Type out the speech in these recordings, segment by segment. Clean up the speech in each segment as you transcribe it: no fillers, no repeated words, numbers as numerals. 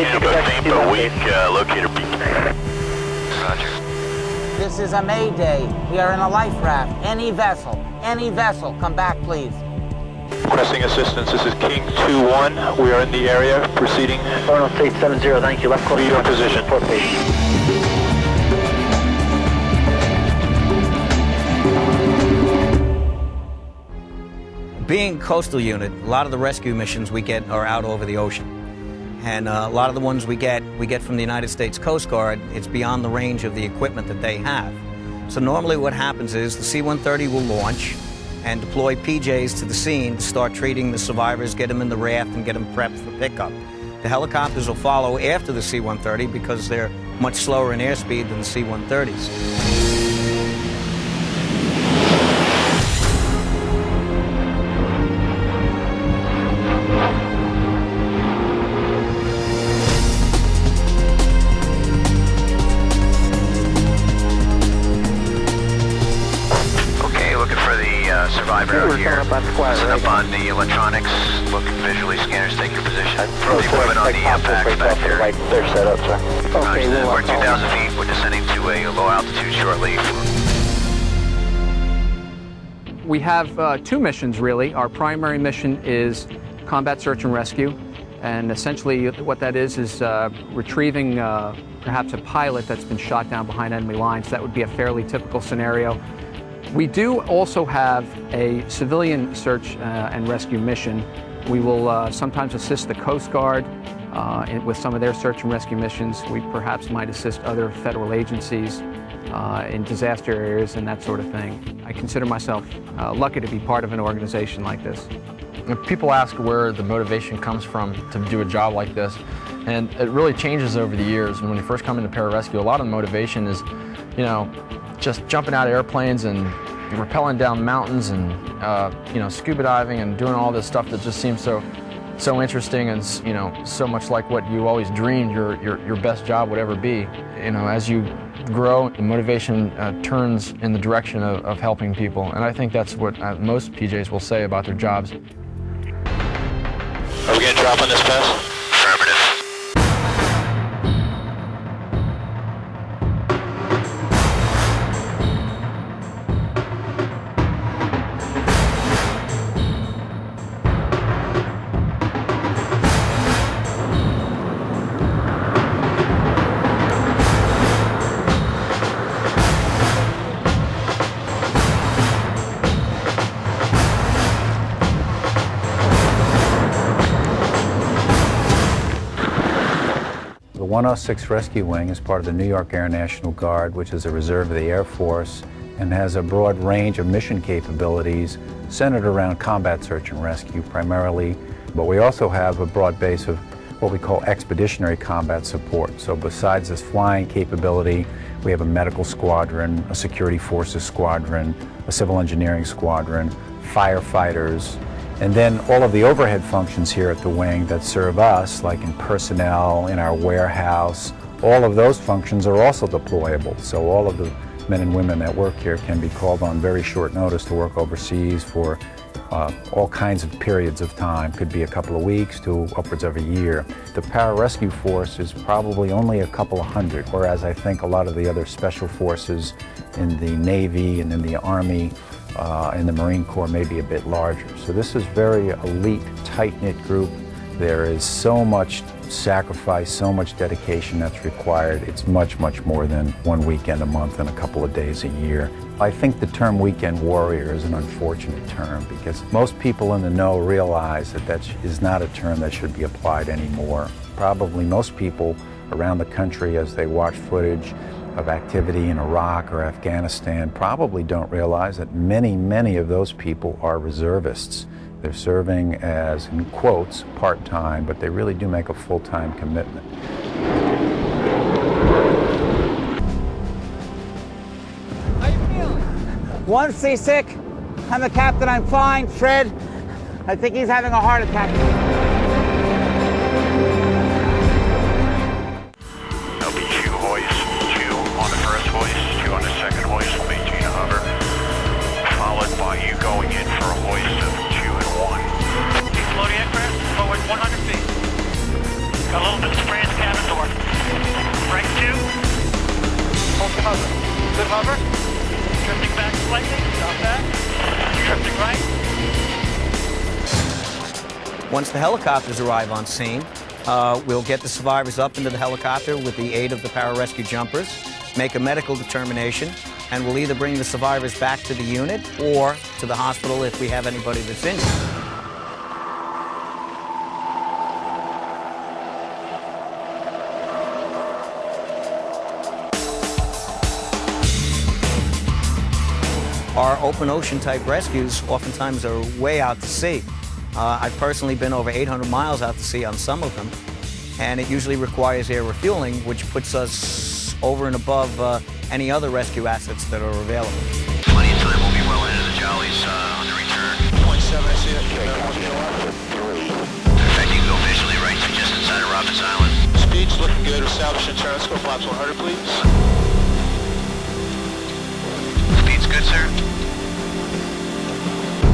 Tampa, weak, locator peak. Roger. This is a Mayday. We are in a life raft. Any vessel, come back, please. Requesting assistance, this is King 2-1. We are in the area, proceeding. Orno State 70, thank you. Left course. Lead on position. Report, please. Being coastal unit, a lot of the rescue missions we get are out over the ocean. And a lot of the ones we get from the United States Coast Guard. It's beyond the range of the equipment that they have. So normally what happens is the C-130 will launch and deploy PJs to the scene to start treating the survivors, get them in the raft, and get them prepped for pickup. The helicopters will follow after the C-130 because they're much slower in airspeed than the C-130s. Survivor out here. Set up on the electronics, look visually, scanners take your position. From the equipment on the impacts back there. Right, they're set up, sir. Okay, we're 2,000 feet, we're descending to a low altitude shortly. We have two missions, really. Our primary mission is combat search and rescue. And essentially what that is retrieving perhaps a pilot that's been shot down behind enemy lines. That would be a fairly typical scenario. We do also have a civilian search and rescue mission. We will sometimes assist the Coast Guard with some of their search and rescue missions. We perhaps might assist other federal agencies in disaster areas and that sort of thing. I consider myself lucky to be part of an organization like this. People ask where the motivation comes from to do a job like this, and it really changes over the years. When you first come into pararescue, a lot of the motivation is, you know, just jumping out of airplanes and rappelling down mountains and you know, scuba diving and doing all this stuff that just seems so interesting and, you know, so much like what you always dreamed your best job would ever be. You know, as you grow, the motivation turns in the direction of helping people, and I think that's what most PJs will say about their jobs. Are we going to drop on this pass? Affirmative. The 106 Rescue Wing is part of the New York Air National Guard, which is a reserve of the Air Force and has a broad range of mission capabilities centered around combat search and rescue primarily, but we also have a broad base of what we call expeditionary combat support. So besides this flying capability, we have a medical squadron, a security forces squadron, a civil engineering squadron, firefighters, and then all of the overhead functions here at the wing that serve us, like in personnel, in our warehouse, all of those functions are also deployable. So all of the men and women that work here can be called on very short notice to work overseas for all kinds of periods of time. Could be a couple of weeks to upwards of a year. The pararescue force is probably only a couple of hundred, whereas I think a lot of the other special forces in the Navy and in the Army and the Marine Corps may be a bit larger. So this is very elite, tight-knit group. There is so much sacrifice, so much dedication that's required. It's much, much more than one weekend a month and a couple of days a year. I think the term weekend warrior is an unfortunate term because most people in the know realize that that is not a term that should be applied anymore. Probably most people around the country, as they watch footage of activity in Iraq or Afghanistan, probably don't realize that many, many of those people are reservists. They're serving as, in quotes, part-time, but they really do make a full-time commitment. How you feeling? One seasick. I'm the captain, I'm fine. Fred, I think he's having a heart attack. By you going in for a hoist of 2 and 1. Floating aircraft, forward 100 feet. Got a little bit of spraying Once the helicopters arrive on scene, we'll get the survivors up into the helicopter with the aid of the pararescue jumpers, make a medical determination, and we'll either bring the survivors back to the unit or to the hospital if we have anybody that's injured. Our open ocean type rescues oftentimes are way out to sea. I've personally been over 800 miles out to sea on some of them, and it usually requires air refueling, which puts us over and above any other rescue assets that are available. Plenty of time, we'll be well into the jollies on the return. 0.7, I see it. Perfect, you can go visually right to just inside of Robbins Island. Speed's looking good. Establish and turn. Let's go flaps 100, please. Speed's good, sir.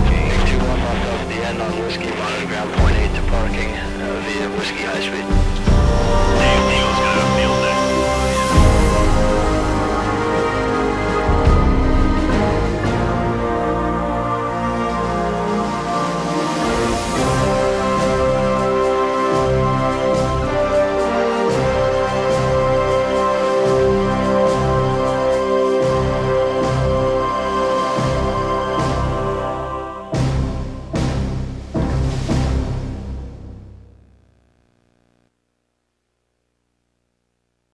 Okay, 21 left off the end on Whiskey, monitor ground point 8 to parking via Whiskey High Street.